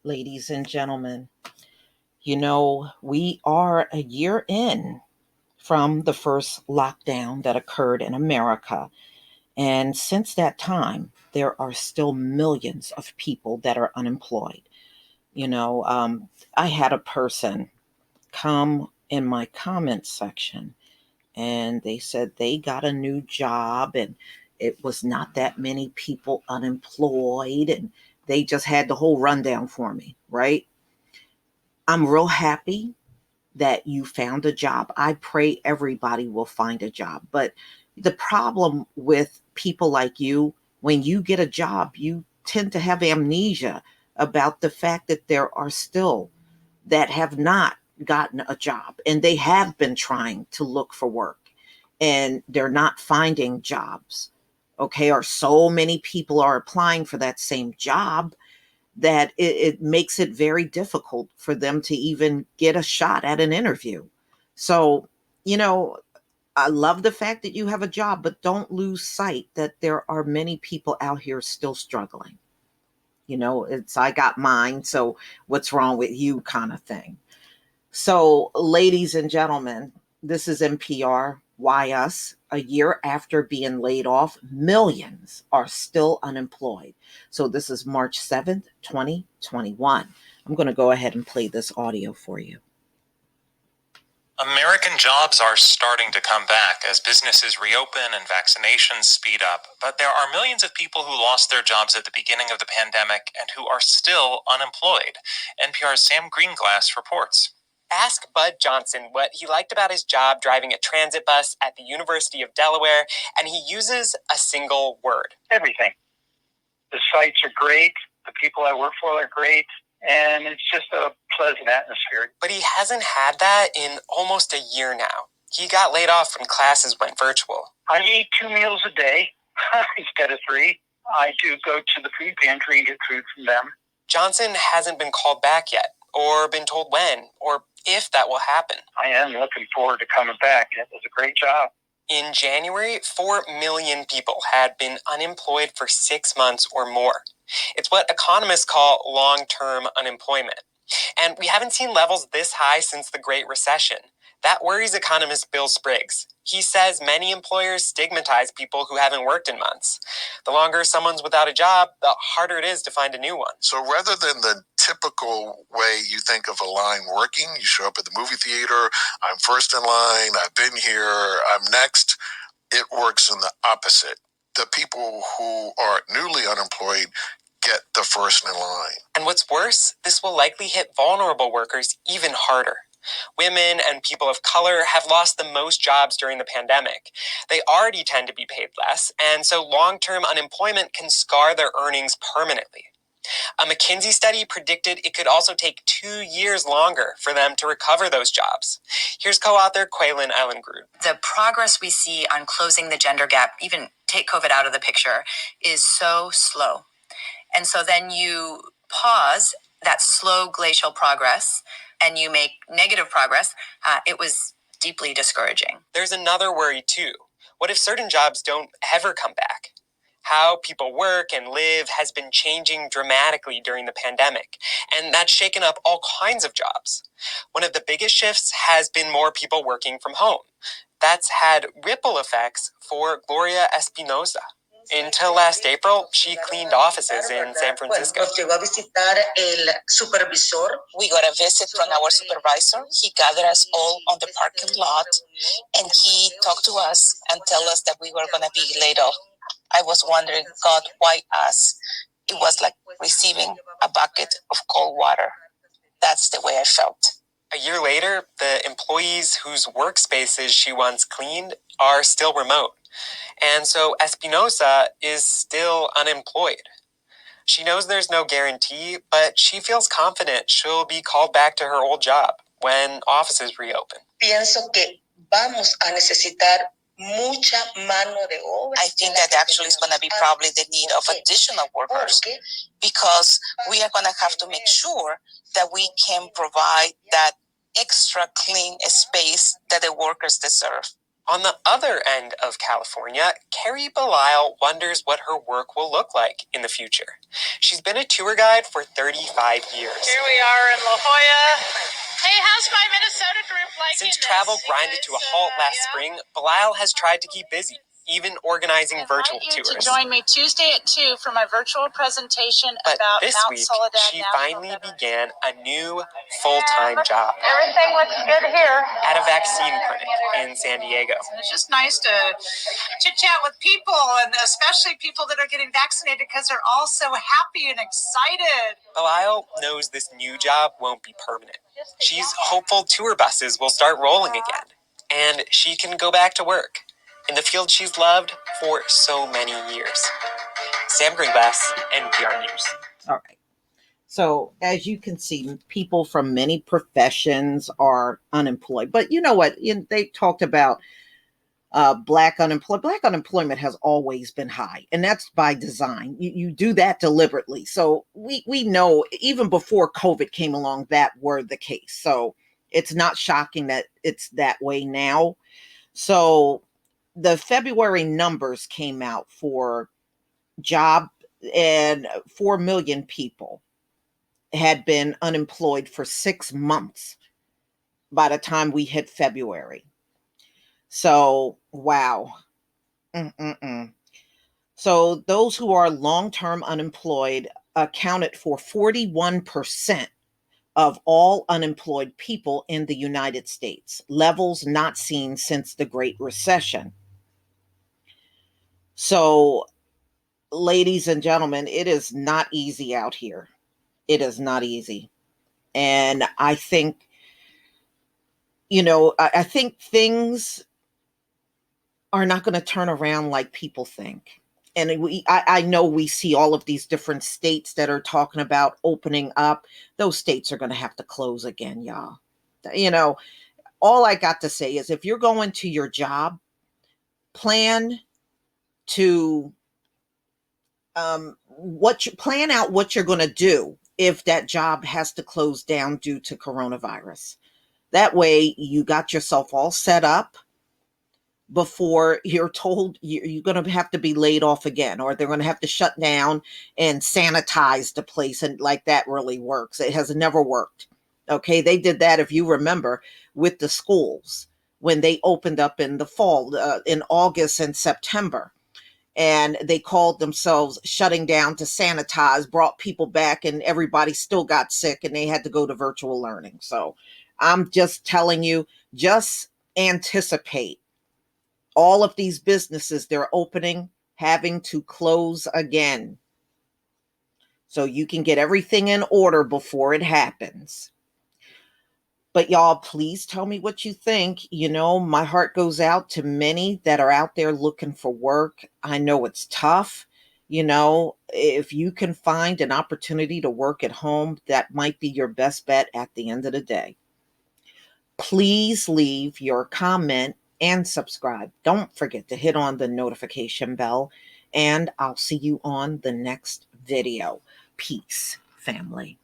ladies and gentlemen. We are a year in from the first lockdown that occurred in America. And since that time, there are still millions of people that are unemployed. You know, um, I had a person come in my comment section and they said they got a new job and it was not that many people unemployed, and they just had the whole rundown for me, right? I'm real happy that you found a job. I pray everybody will find a job. But the problem with people like you, when you get a job, you tend to have amnesia about the fact that there are still that have not gotten a job and they have been trying to look for work and they're not finding jobs. Okay, or so many people are applying for that same job that it makes it very difficult for them to even get a shot at an interview. So, you know, I love the fact that you have a job, but don't lose sight that there are many people out here still struggling. It's I got mine, so what's wrong with you kind of thing. So, ladies and gentlemen, this is NPR. Why us? A year after being laid off, millions are still unemployed. So, this is March 7th, 2021. I'm going to go ahead and play this audio for you. American jobs are starting to come back as businesses reopen and vaccinations speed up, but there are millions of people who lost their jobs at the beginning of the pandemic and who are still unemployed. NPR's Sam Greenglass reports. Ask Bud Johnson what he liked about his job driving a transit bus at the University of Delaware, and he uses a single word. Everything. The sites are great, the people I work for are great, and it's just a pleasant atmosphere. But he hasn't had that in almost a year now. He got laid off when classes went virtual. I eat 2 meals a day instead of 3. I do go to the food pantry and get food from them. Johnson hasn't been called back yet, or been told when, or if that will happen. I am looking forward to coming back. It was a great job. In January, 4 million people had been unemployed for 6 months or more. It's what economists call long-term unemployment. And we haven't seen levels this high since the Great Recession. That worries economist Bill Spriggs. He says many employers stigmatize people who haven't worked in months. The longer someone's without a job, the harder it is to find a new one. So rather than the typical way you think of a line working, you show up at the movie theater, I'm first in line, I've been here, I'm next, it works in the opposite. The people who are newly unemployed get the first in line. And what's worse, this will likely hit vulnerable workers even harder. Women and people of color have lost the most jobs during the pandemic. They already tend to be paid less, and so long-term unemployment can scar their earnings permanently. A McKinsey study predicted it could also take 2 years longer for them to recover those jobs. Here's co-author Quaylin Ellengrud. The progress we see on closing the gender gap, even take COVID out of the picture, is so slow. And so then you pause that slow glacial progress and you make negative progress. It was deeply discouraging. There's another worry too. What if certain jobs don't ever come back? How people work and live has been changing dramatically during the pandemic, and that's shaken up all kinds of jobs. One of the biggest shifts has been more people working from home. That's had ripple effects for Gloria Espinosa. Until last April, she cleaned offices in San Francisco. We got a visit from our supervisor. He gathered us all on the parking lot, and he talked to us and told us that we were going to be laid off. I was wondering, God, why us? It was like receiving a bucket of cold water. That's the way I felt. A year later, the employees whose workspaces she once cleaned are still remote. And so Espinosa is still unemployed. She knows there's no guarantee, but she feels confident she'll be called back to her old job when offices reopen. Pienso que vamos a necesitar mucha mano de obra. I think that actually is going to be probably the need of additional workers because we are going to have to make sure that we can provide that extra clean space that the workers deserve. On the other end of California, Carrie Belisle wonders what her work will look like in the future. She's been a tour guide for 35 years. Here we are in La Jolla. Hey, how's my Minnesota group liking Since this? travel grinded to a halt last spring, Belisle has tried to keep busy, even organizing virtual tours. To join me Tuesday at 2 for my virtual presentation But about this Mount week, Soledad she National finally Veterans. began a new full-time job Everything looks good here. at a vaccine clinic in San Diego. It's just nice to chit chat with people, and especially people that are getting vaccinated, because they're all so happy and excited. Belisle knows this new job won't be permanent. She's hopeful tour buses will start rolling again, and she can go back to work in the field she's loved for so many years. Sam Greenglass, NPR News. All right. So, as you can see, people from many professions are unemployed. But you know what? They talked about Black unemployment. Black unemployment has always been high, and that's by design. You do that deliberately. So we know even before COVID came along that were the case. So it's not shocking that it's that way now. So the February numbers came out for job, and 4 million people had been unemployed for 6 months by the time we hit February. So, wow. Mm-mm-mm. So, those who are long term unemployed accounted for 41% of all unemployed people in the United States, levels not seen since the Great Recession. So, ladies and gentlemen, it is not easy out here. It is not easy. And I think, I think things are not going to turn around like people think. And I know we see all of these different states that are talking about opening up. Those states are going to have to close again, y'all. You know, all I got to say is if you're going to your job, plan to plan out what you're going to do if that job has to close down due to coronavirus. That way, you got yourself all set up before you're told you're going to have to be laid off again, or they're going to have to shut down and sanitize the place. And like that really works. It has never worked. Okay. They did that, if you remember, with the schools when they opened up in the fall, in August and September. And they called themselves shutting down to sanitize, brought people back, and everybody still got sick and they had to go to virtual learning. So I'm just telling you, just anticipate all of these businesses they're opening having to close again. So you can get everything in order before it happens. But y'all, please tell me what you think. My heart goes out to many that are out there looking for work. I know it's tough. If you can find an opportunity to work at home, that might be your best bet at the end of the day. Please leave your comment and subscribe. Don't forget to hit on the notification bell, and I'll see you on the next video. Peace, family.